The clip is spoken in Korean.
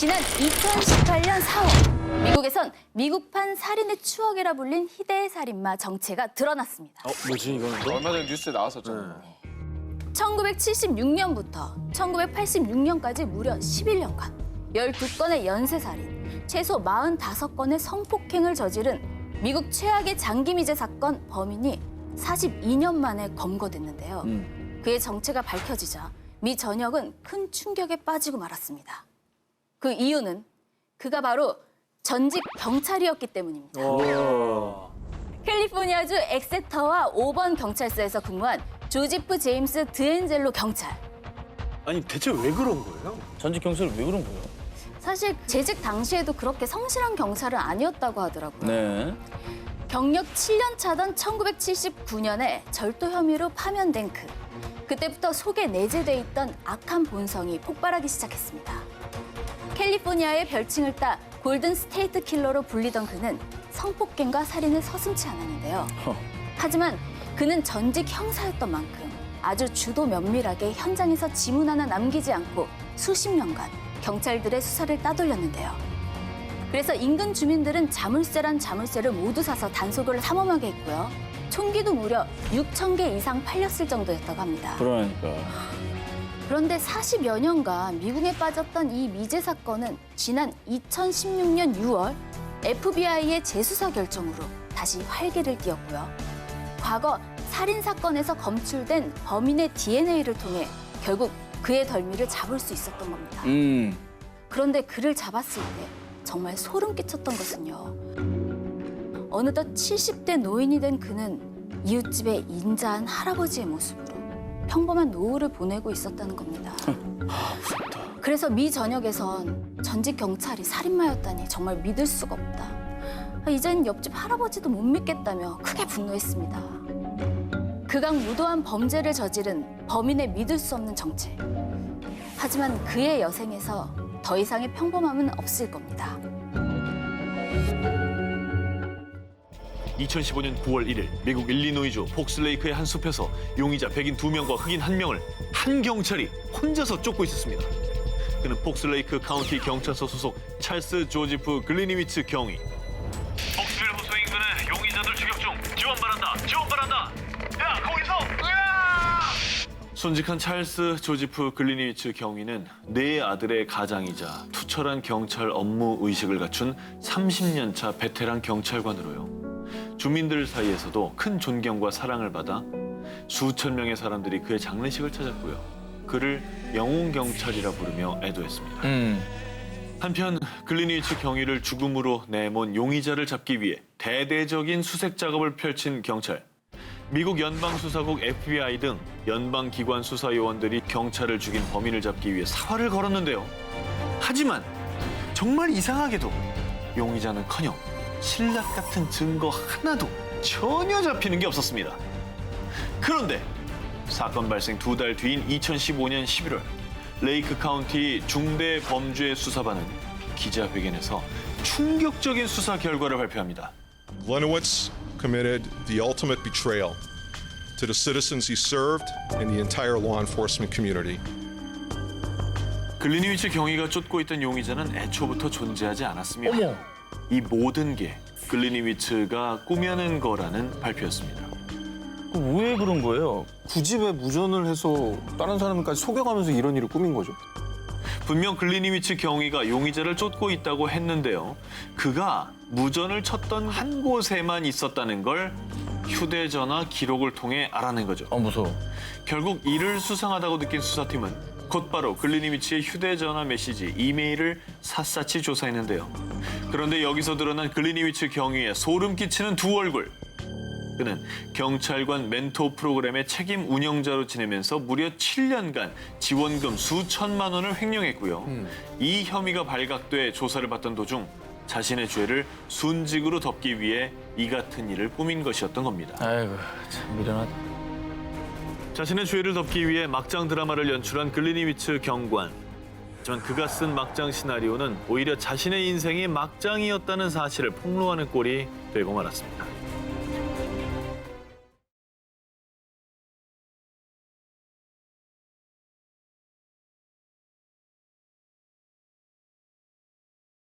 지난 2018년 4월 미국에선 미국판 살인의 추억이라 불린 희대의 살인마 정체가 드러났습니다. 뭐지 이거는? 얼마 전에 뉴스에 나왔었잖아요. 1976년부터 1986년까지 무려 11년간 12건의 연쇄살인, 최소 45건의 성폭행을 저지른 미국 최악의 장기미제 사건 범인이 42년 만에 검거됐는데요. 그의 정체가 밝혀지자 미 전역은 큰 충격에 빠지고 말았습니다. 그 이유는 그가 바로 전직 경찰이었기 때문입니다. 캘리포니아주 엑세터와 5번 경찰서에서 근무한 조지프 제임스 드엔젤로 경찰. 아니 대체 왜 그런 거예요? 전직 경찰은 왜 그런 거예요? 사실 재직 당시에도 그렇게 성실한 경찰은 아니었다고 하더라고요. 네. 경력 7년 차던 1979년에 절도 혐의로 파면된 그때부터 속에 내재돼 있던 악한 본성이 폭발하기 시작했습니다. 캘리포니아의 별칭을 따 골든 스테이트 킬러로 불리던 그는 성폭행과 살인을 서슴지 않았는데요. 하지만 그는 전직 형사였던 만큼 아주 주도 면밀하게 현장에서 지문 하나 남기지 않고 수십 년간 경찰들의 수사를 따돌렸는데요. 그래서 인근 주민들은 자물쇠란 자물쇠를 모두 사서 단속을 삼엄하게 했고요. 총기도 무려 6,000개 이상 팔렸을 정도였다고 합니다. 그러니까. 그런데 40여 년간 미궁에 빠졌던 이 미제 사건은 지난 2016년 6월 FBI의 재수사 결정으로 다시 활기를 띠었고요. 과거 살인 사건에서 검출된 범인의 DNA를 통해 결국 그의 덜미를 잡을 수 있었던 겁니다. 그런데 그를 잡았을 때 정말 소름 끼쳤던 것은요. 어느덧 70대 노인이 된 그는 이웃집의 인자한 할아버지의 모습으로 평범한 노후를 보내고 있었다는 겁니다. 그래서 미 전역에선 전직 경찰이 살인마였다니 정말 믿을 수가 없다. 이젠 옆집 할아버지도 못 믿겠다며 크게 분노했습니다. 극악 무도한 범죄를 저지른 범인의 믿을 수 없는 정체. 하지만 그의 여생에서 더 이상의 평범함은 없을 겁니다. 2015년 9월 1일 미국 일리노이주 폭스레이크의 한 숲에서 용의자 백인 2명과 흑인 1명을 한 경찰이 혼자서 쫓고 있었습니다. 그는 폭스레이크 카운티 경찰서 소속 찰스 조지프 글리니위츠 경위. 폭스빌 호수 인근에 용의자들 추격 중. 지원 바란다. 지원 바란다. 야, 거기서! 으아! 순직한 찰스 조지프 글리니위츠 경위는 네 아들의 가장이자 투철한 경찰 업무 의식을 갖춘 30년 차 베테랑 경찰관으로요. 주민들 사이에서도 큰 존경과 사랑을 받아 수천 명의 사람들이 그의 장례식을 찾았고요. 그를 영웅 경찰이라 부르며 애도했습니다. 한편 글리니위츠 경위를 죽음으로 내몬 용의자를 잡기 위해 대대적인 수색 작업을 펼친 경찰. 미국 연방수사국 FBI 등 연방기관 수사요원들이 경찰을 죽인 범인을 잡기 위해 사활을 걸었는데요. 하지만 정말 이상하게도 용의자는커녕 신락 같은 증거 하나도 전혀 잡히는 게 없었습니다. 그런데 사건 발생 2달 뒤인 2015년 11월 레이크 카운티 중대범죄수사반은 기자회견에서 충격적인 수사 결과를 발표합니다. Lenowitz committed the ultimate betrayal to the citizens he served and the entire law enforcement community. 글리니위츠 경위가 쫓고 있던 용의자는 애초부터 존재하지 않았으며 어머. 이 모든 게 글리니위츠가 꾸며낸 거라는 발표였습니다. 왜 그런 거예요? 굳이 왜 무전을 해서 다른 사람까지 속여가면서 이런 일을 꾸민 거죠? 분명 글리니위츠 경위가 용의자를 쫓고 있다고 했는데요. 그가 무전을 쳤던 한 곳에만 있었다는 걸 휴대전화 기록을 통해 알아낸 거죠. 무서워. 결국 이를 수상하다고 느낀 수사팀은 곧바로 글리니위츠의 휴대전화 메시지, 이메일을 샅샅이 조사했는데요. 그런데 여기서 드러난 글리니위츠 경위의 소름 끼치는 두 얼굴. 그는 경찰관 멘토 프로그램의 책임 운영자로 지내면서 무려 7년간 지원금 수천만 원을 횡령했고요. 이 혐의가 발각돼 조사를 받던 도중 자신의 죄를 순직으로 덮기 위해 이 같은 일을 꾸민 것이었던 겁니다. 아이고, 참 미련하다. 자신의 죄를 덮기 위해 막장 드라마를 연출한 글리니위츠 경관. 하지만 그가 쓴 막장 시나리오는 오히려 자신의 인생이 막장이었다는 사실을 폭로하는 꼴이 되고 말았습니다.